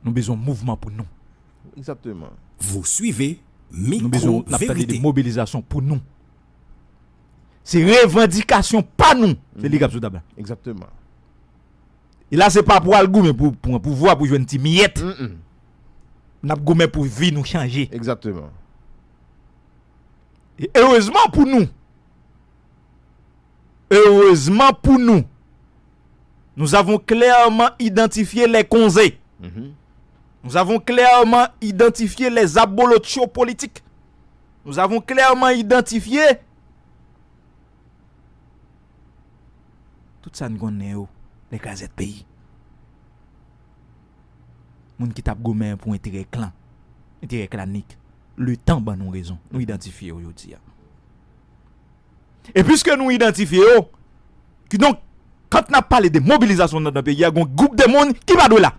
Nous besoin mouvement pour nous. Exactement. Vous suivez Nous besoin Micro-Vérité. de mobilisation pour nous. C'est revendication pas nous. C'est les gars d'abord. Exactement. Et là c'est pas pour aller goumer pour pouvoir pour jouer une petite miette. Mm-mm. N'a goumer pour vie nous changer. Exactement. Et heureusement pour nous. Heureusement pour nous. Nous avons clairement identifié les conseils. Mhm. Nous avons clairement identifié les abolotios politiques. Nous avons clairement identifié tout ça nous connaît les gazettes pays. Moun qui tape gomen pour intérêt clan, intérêt clanique. Le temps ban nous raison, nous identifier aujourd'hui. Et puisque nous identifions que donc quand on a parlé de mobilisation dans notre pays, il y a un groupe de monde qui va de là.